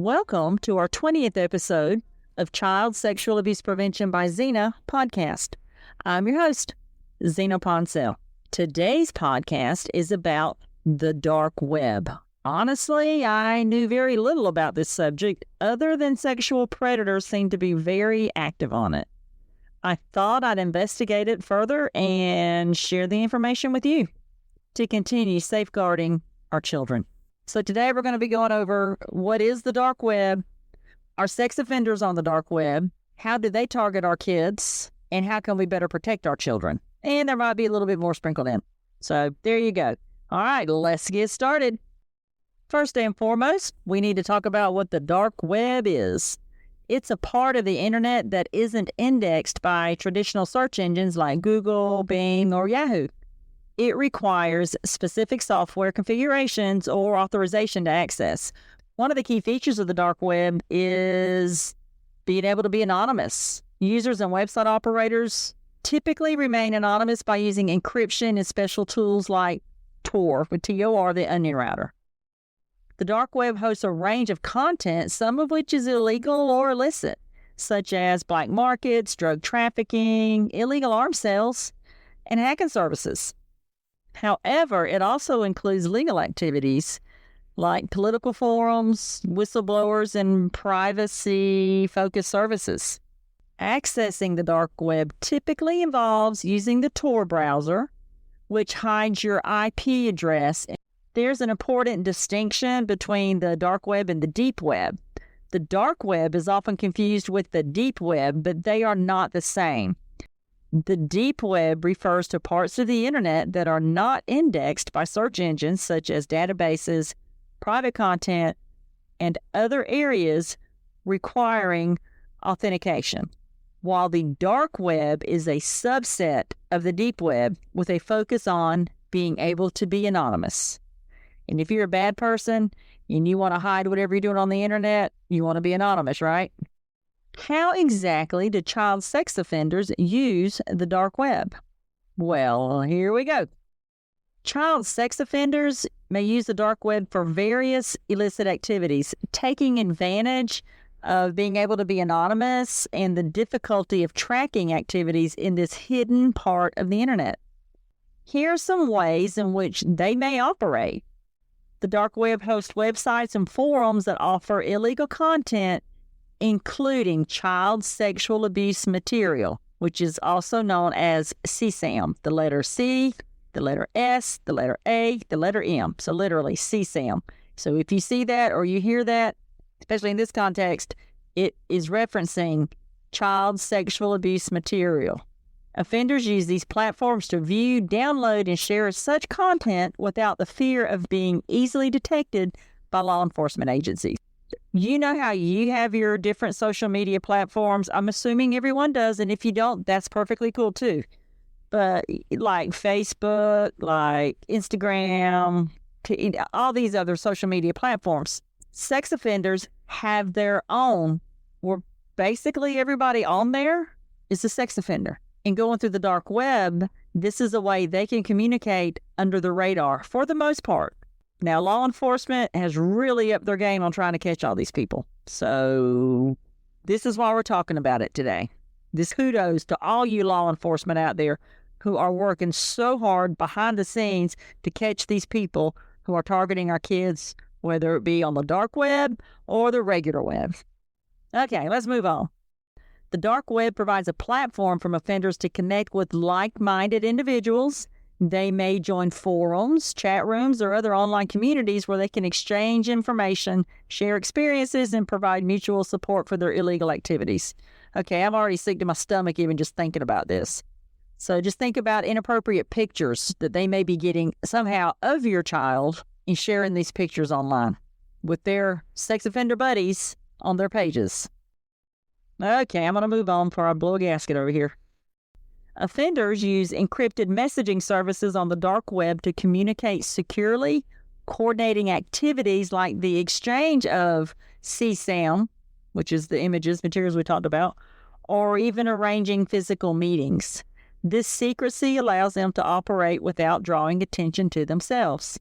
Welcome to our 20th episode of Child Sexual Abuse Prevention by Zina podcast. I'm your host, Zina Poncel. Today's podcast is about the dark web. Honestly, I knew very little about this subject other than sexual predators seem to be very active on it. I thought I'd investigate it further and share the information with you to continue safeguarding our children. So today we're going to be going over what is the dark web, are sex offenders on the dark web, how do they target our kids, and how can we better protect our children? And there might be a little bit more sprinkled in. So there you go. All right, let's get started. First and foremost, we need to talk about what the dark web is. It's a part of the internet that isn't indexed by traditional search engines like Google, Bing, or Yahoo. It requires specific software configurations or authorization to access. One of the key features of the dark web is being able to be anonymous. Users and website operators typically remain anonymous by using encryption and special tools like Tor, with T-O-R, the onion router. The dark web hosts a range of content, some of which is illegal or illicit, such as black markets, drug trafficking, illegal arms sales, and hacking services. However, it also includes legal activities like political forums, whistleblowers, and privacy-focused services. Accessing the dark web typically involves using the Tor browser, which hides your IP address. There's an important distinction between the dark web and the deep web. The dark web is often confused with the deep web, but they are not the same. The deep web refers to parts of the internet that are not indexed by search engines such as databases, private content, and other areas requiring authentication, while the dark web is a subset of the deep web with a focus on being able to be anonymous. And if you're a bad person and you want to hide whatever you're doing on the internet, you want to be anonymous, right? How exactly do child sex offenders use the dark web? Well, here we go. Child sex offenders may use the dark web for various illicit activities, taking advantage of being able to be anonymous and the difficulty of tracking activities in this hidden part of the internet. Here are some ways in which they may operate. The dark web hosts websites and forums that offer illegal content, including child sexual abuse material, which is also known as CSAM, the letter C, the letter S, the letter A, the letter M. So literally CSAM. So if you see that or you hear that, especially in this context, it is referencing child sexual abuse material. Offenders use these platforms to view, download, and share such content without the fear of being easily detected by law enforcement agencies. You know how you have your different social media platforms. I'm assuming everyone does, and if you don't, that's perfectly cool too. But like Facebook, like Instagram, all these other social media platforms, sex offenders have their own, where basically everybody on there is a sex offender. And going through the dark web, this is a way they can communicate under the radar for the most part. Now, law enforcement has really upped their game on trying to catch all these people. So this is why we're talking about it today. This kudos to all you law enforcement out there who are working so hard behind the scenes to catch these people who are targeting our kids, whether it be on the dark web or the regular web. Okay, let's move on. The dark web provides a platform for offenders to connect with like-minded individuals. They may join forums, chat rooms, or other online communities where they can exchange information, share experiences, and provide mutual support for their illegal activities. Okay, I'm already sick to my stomach even just thinking about this. So just think about inappropriate pictures that they may be getting somehow of your child and sharing these pictures online with their sex offender buddies on their pages. Okay, I'm going to move on before I blow a gasket over here. Offenders use encrypted messaging services on the dark web to communicate securely, coordinating activities like the exchange of CSAM, which is the materials we talked about, or even arranging physical meetings. This secrecy allows them to operate without drawing attention to themselves.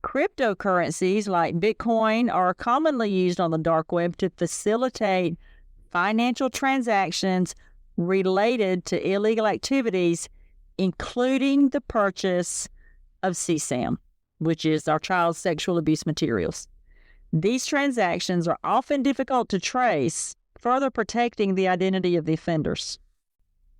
Cryptocurrencies like Bitcoin are commonly used on the dark web to facilitate financial transactions related to illegal activities, including the purchase of CSAM, which is our child sexual abuse materials. These transactions are often difficult to trace, further protecting the identity of the offenders.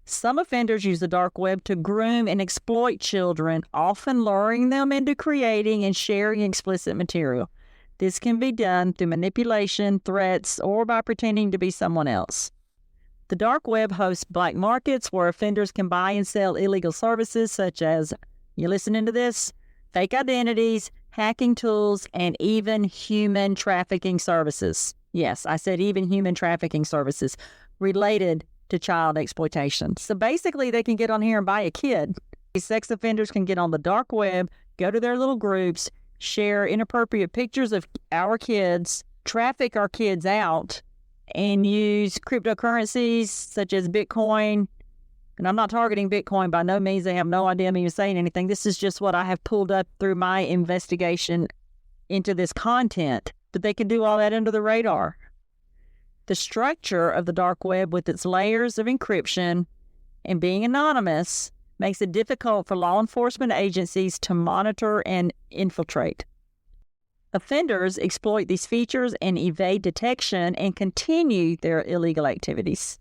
Some offenders use the dark web to groom and exploit children, often luring them into creating and sharing explicit material. This can be done through manipulation, threats, or by pretending to be someone else. The dark web hosts black markets where offenders can buy and sell illegal services such as, you listening to this? Fake identities, hacking tools, and even human trafficking services. Yes, I said even human trafficking services related to child exploitation. So basically, they can get on here and buy a kid. These sex offenders can get on the dark web, go to their little groups, share inappropriate pictures of our kids, traffic our kids out, and use cryptocurrencies such as Bitcoin. And I'm not targeting Bitcoin by no means. They have no idea I'm even saying anything. This is just what I have pulled up through my investigation into this content. But they can do all that under the radar. The structure of the dark web with its layers of encryption and being anonymous makes it difficult for law enforcement agencies to monitor and infiltrate. Offenders exploit these features and evade detection and continue their illegal activities.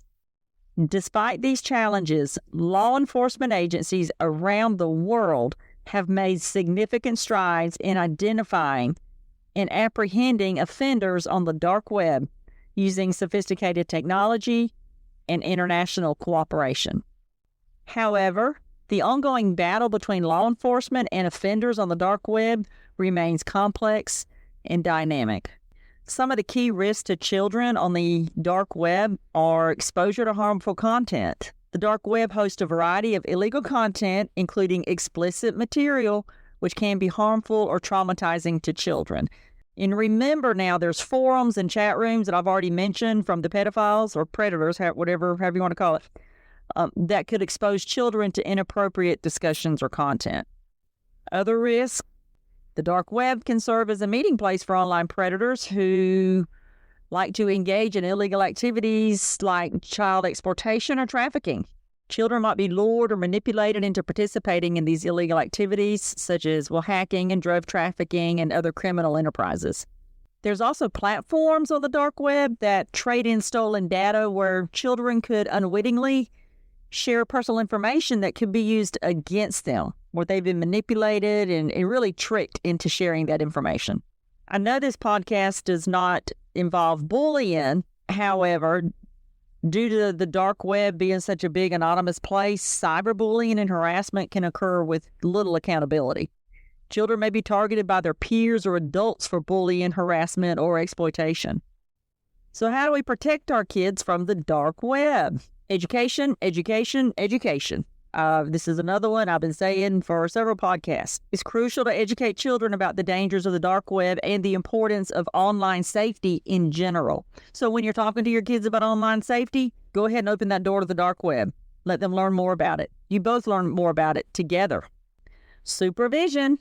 Despite these challenges, law enforcement agencies around the world have made significant strides in identifying and apprehending offenders on the dark web using sophisticated technology and international cooperation. However, the ongoing battle between law enforcement and offenders on the dark web remains complex and dynamic. Some of the key risks to children on the dark web are exposure to harmful content. The dark web hosts a variety of illegal content, including explicit material, which can be harmful or traumatizing to children. And remember now, there's forums and chat rooms that I've already mentioned from the pedophiles or predators, however you want to call it, that could expose children to inappropriate discussions or content. Other risks, the dark web can serve as a meeting place for online predators who like to engage in illegal activities like child exploitation or trafficking. Children might be lured or manipulated into participating in these illegal activities, such as hacking and drug trafficking and other criminal enterprises. There's also platforms on the dark web that trade in stolen data where children could unwittingly share personal information that could be used against them, where they've been manipulated and really tricked into sharing that information. I know this podcast does not involve bullying. However, due to the dark web being such a big anonymous place, cyberbullying and harassment can occur with little accountability. Children may be targeted by their peers or adults for bullying, harassment, or exploitation. So how do we protect our kids from the dark web? Education, education, education. This is another one I've been saying for several podcasts. It's crucial to educate children about the dangers of the dark web and the importance of online safety in general. So when you're talking to your kids about online safety, go ahead and open that door to the dark web. Let them learn more about it. You both learn more about it together. Supervision.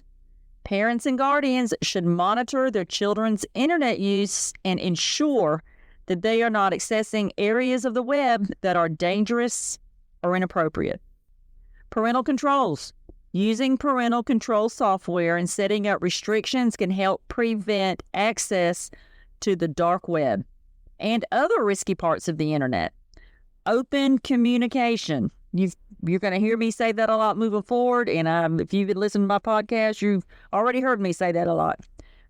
Parents and guardians should monitor their children's internet use and ensure that they are not accessing areas of the web that are dangerous or inappropriate. Parental controls. Using parental control software and setting up restrictions can help prevent access to the dark web and other risky parts of the internet. Open communication. You're going to hear me say that a lot moving forward, and if you've been listening to my podcast, you've already heard me say that a lot.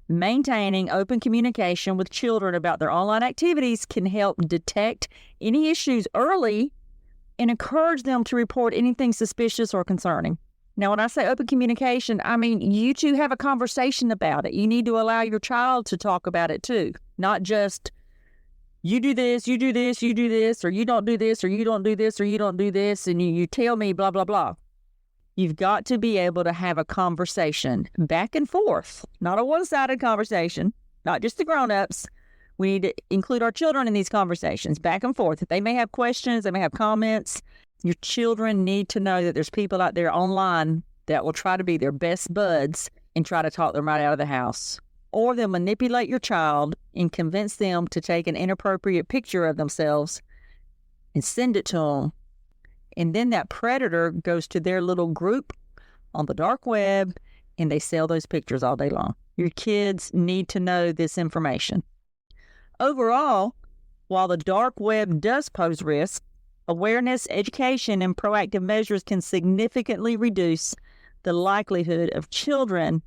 Maintaining open communication with children about their online activities can help detect any issues early and encourage them to report anything suspicious or concerning. Now, when I say open communication, I mean you two have a conversation about it. You need to allow your child to talk about it too, not just you do this, you do this, you do this, or you don't do this, or you don't do this, or you don't do this, and you tell me blah, blah, blah. You've got to be able to have a conversation back and forth, not a one-sided conversation, not just the grown-ups. We need to include our children in these conversations back and forth. They may have questions, they may have comments. Your children need to know that there's people out there online that will try to be their best buds and try to talk them right out of the house. Or they'll manipulate your child and convince them to take an inappropriate picture of themselves and send it to them. And then that predator goes to their little group on the dark web and they sell those pictures all day long. Your kids need to know this information. Overall, while the dark web does pose risk, awareness, education, and proactive measures can significantly reduce the likelihood of children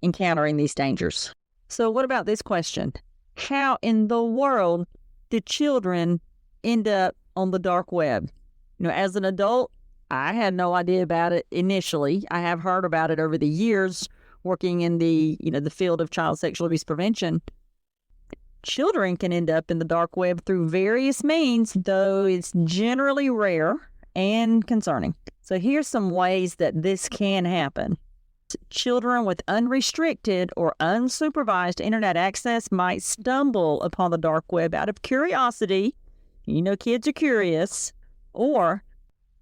encountering these dangers. So what about this question? How in the world did children end up on the dark web? As an adult, I had no idea about it initially. I have heard about it over the years working in the field of child sexual abuse prevention. Children can end up in the dark web through various means, though it's generally rare and concerning. So here's some ways that this can happen. Children with unrestricted or unsupervised internet access might stumble upon the dark web out of curiosity. Kids are curious. Or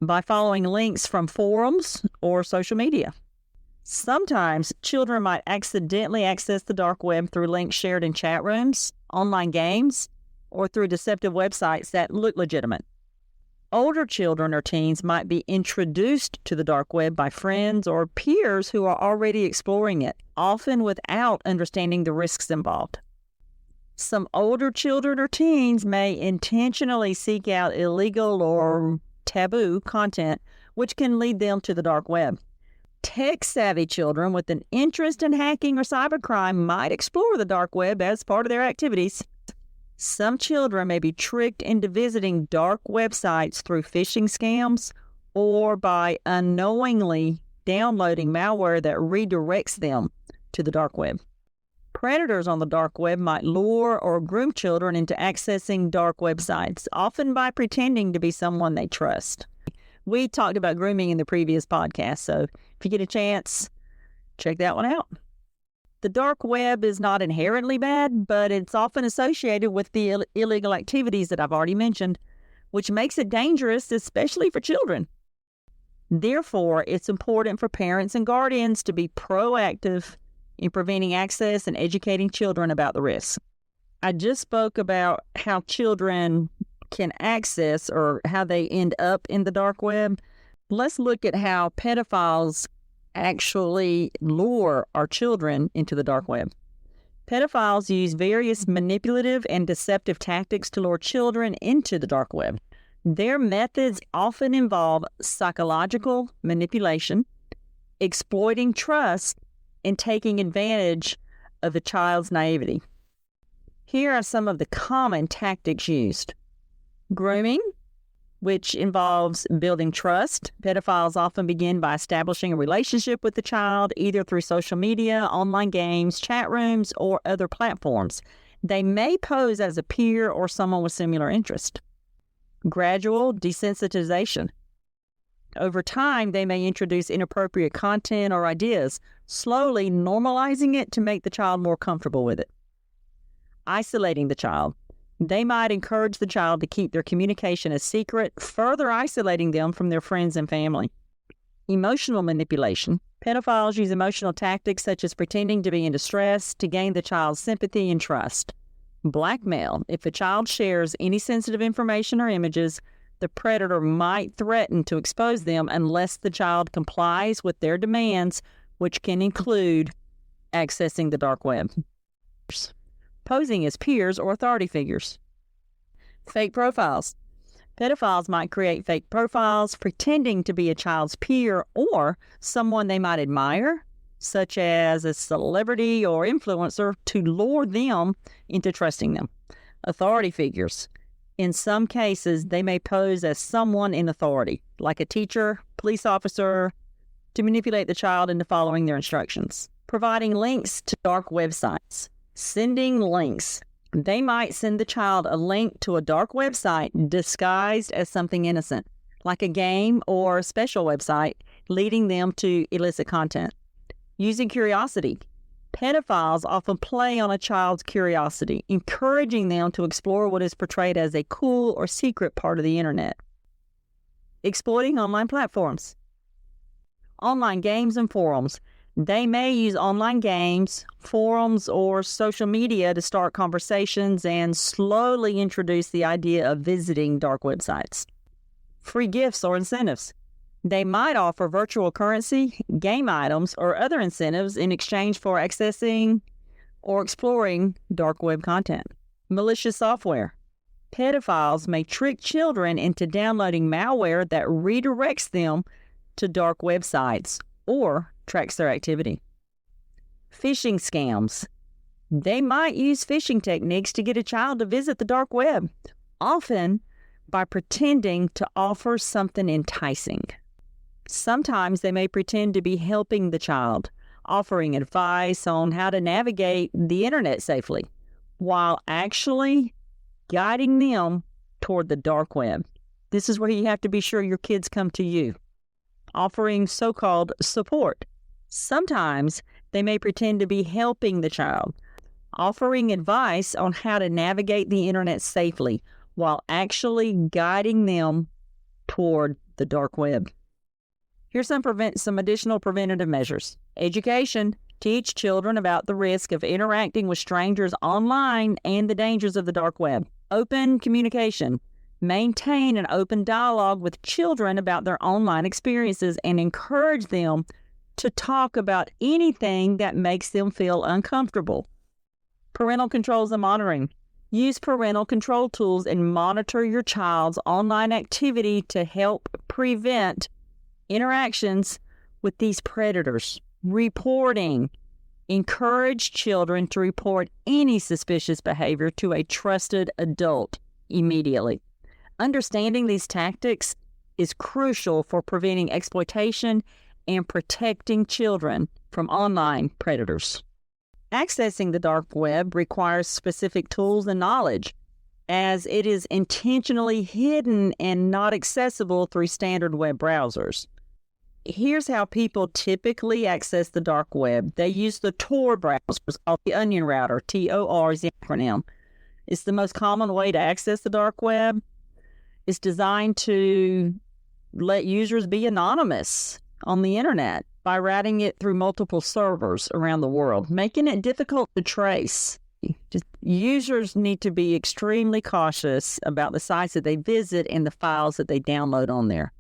by following links from forums or social media. Sometimes children might accidentally access the dark web through links shared in chat rooms, online games, or through deceptive websites that look legitimate. Older children or teens might be introduced to the dark web by friends or peers who are already exploring it, often without understanding the risks involved. Some older children or teens may intentionally seek out illegal or taboo content, which can lead them to the dark web. Tech-savvy children with an interest in hacking or cybercrime might explore the dark web as part of their activities. Some children may be tricked into visiting dark websites through phishing scams or by unknowingly downloading malware that redirects them to the dark web. Predators on the dark web might lure or groom children into accessing dark websites, often by pretending to be someone they trust. We talked about grooming in the previous podcast, so if you get a chance, check that one out. The dark web is not inherently bad, but it's often associated with the illegal activities that I've already mentioned, which makes it dangerous, especially for children. Therefore, it's important for parents and guardians to be proactive in preventing access and educating children about the risks. I just spoke about how children can access or how they end up in the dark web. Let's look at how pedophiles actually lure our children into the dark web. Pedophiles use various manipulative and deceptive tactics to lure children into the dark web. Their methods often involve psychological manipulation, exploiting trust, and taking advantage of a child's naivety. Here are some of the common tactics used. Grooming, which involves building trust. Pedophiles often begin by establishing a relationship with the child, either through social media, online games, chat rooms, or other platforms. They may pose as a peer or someone with similar interest. Gradual desensitization. Over time, they may introduce inappropriate content or ideas, slowly normalizing it to make the child more comfortable with it. Isolating the child. They might encourage the child to keep their communication a secret, further isolating them from their friends and family. Emotional manipulation. Pedophiles use emotional tactics such as pretending to be in distress to gain the child's sympathy and trust. Blackmail. If a child shares any sensitive information or images, the predator might threaten to expose them unless the child complies with their demands, which can include accessing the dark web. Posing as peers or authority figures. Fake profiles. Pedophiles might create fake profiles pretending to be a child's peer or someone they might admire, such as a celebrity or influencer, to lure them into trusting them. Authority figures. In some cases, they may pose as someone in authority, like a teacher, police officer, to manipulate the child into following their instructions. Providing links to dark websites. Sending links. They might send the child a link to a dark website disguised as something innocent, like a game or a special website, leading them to illicit content. Using curiosity. Pedophiles often play on a child's curiosity, encouraging them to explore what is portrayed as a cool or secret part of the internet. Exploiting online platforms. Online games and forums. They may use online games, forums, or social media to start conversations and slowly introduce the idea of visiting dark websites. Free gifts or incentives. They might offer virtual currency, game items, or other incentives in exchange for accessing or exploring dark web content. Malicious software. Pedophiles may trick children into downloading malware that redirects them to dark websites or tracks their activity. Phishing scams. They might use phishing techniques to get a child to visit the dark web, often by pretending to offer something enticing. Sometimes they may pretend to be helping the child, offering advice on how to navigate the internet safely, while actually guiding them toward the dark web. This is where you have to be sure your kids come to you, offering so-called support. Sometimes they may pretend to be helping the child, offering advice on how to navigate the internet safely, while actually guiding them toward the dark web. Here's some additional preventative measures. Education. Teach children about the risk of interacting with strangers online and the dangers of the dark web. Open communication. Maintain an open dialogue with children about their online experiences and encourage them to talk about anything that makes them feel uncomfortable. Parental controls and monitoring. Use parental control tools and monitor your child's online activity to help prevent interactions with these predators. Reporting. Encourage children to report any suspicious behavior to a trusted adult immediately. Understanding these tactics is crucial for preventing exploitation and protecting children from online predators. Accessing the dark web requires specific tools and knowledge, as it is intentionally hidden and not accessible through standard web browsers. Here's how people typically access the dark web. They use the Tor browsers, called the Onion Router, TOR is the acronym. It's the most common way to access the dark web. It's designed to let users be anonymous on the internet by routing it through multiple servers around the world, making it difficult to trace. Users need to be extremely cautious about the sites that they visit and the files that they download on there.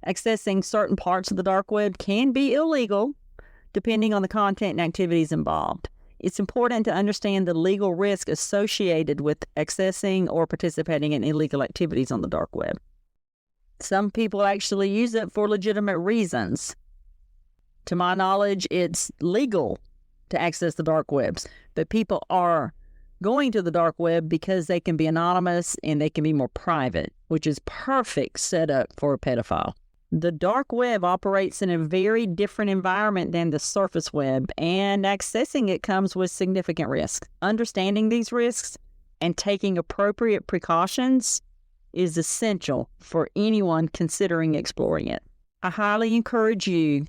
Accessing certain parts of the dark web can be illegal, depending on the content and activities involved. It's important to understand the legal risk associated with accessing or participating in illegal activities on the dark web. Some people actually use it for legitimate reasons. To my knowledge, it's legal to access the dark webs, but people are going to the dark web because they can be anonymous and they can be more private, which is perfect setup for a pedophile. The dark web operates in a very different environment than the surface web, and accessing it comes with significant risks. Understanding these risks and taking appropriate precautions is essential for anyone considering exploring it. I highly encourage you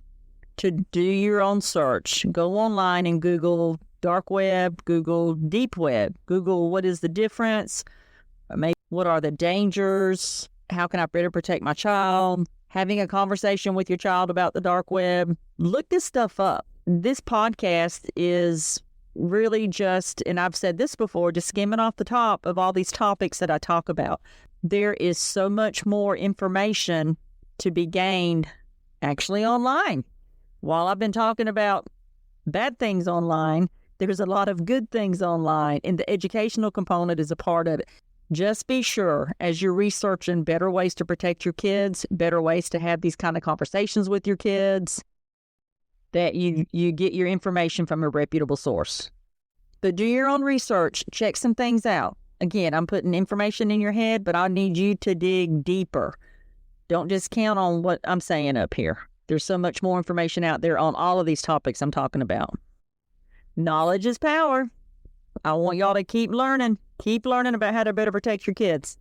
to do your own search. Go online and Google dark web, Google deep web, Google what is the difference, maybe what are the dangers, how can I better protect my child, having a conversation with your child about the dark web. Look this stuff up. This podcast is really just, and I've said this before, just skimming off the top of all these topics that I talk about. There is so much more information to be gained actually online. While I've been talking about bad things online, there's a lot of good things online, and the educational component is a part of it. Just be sure, as you're researching better ways to protect your kids, better ways to have these kind of conversations with your kids, that you get your information from a reputable source. But do your own research. Check some things out. Again, I'm putting information in your head, but I need you to dig deeper. Don't just count on what I'm saying up here. There's so much more information out there on all of these topics I'm talking about. Knowledge is power. I want y'all to keep learning about how to better protect your kids.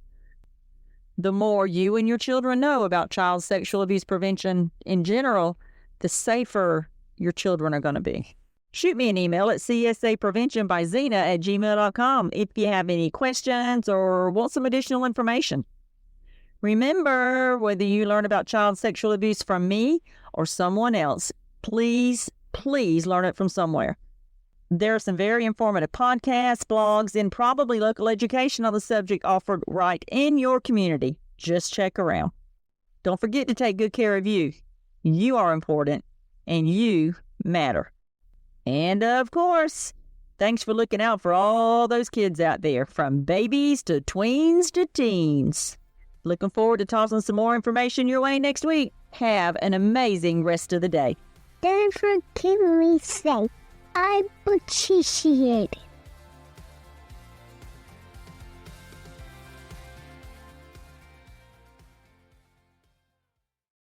The more you and your children know about child sexual abuse prevention in general, the safer your children are going to be. Shoot me an email at csapreventionbyzina@gmail.com if you have any questions or want some additional information. Remember, whether you learn about child sexual abuse from me or someone else, please please learn it from somewhere. There are some very informative podcasts, blogs, and probably local education on the subject offered right in your community. Just check around. Don't forget to take good care of you. You are important, and you matter. And of course, thanks for looking out for all those kids out there, from babies to tweens to teens. Looking forward to tossing some more information your way next week. Have an amazing rest of the day. Don't forget me say, I appreciate it.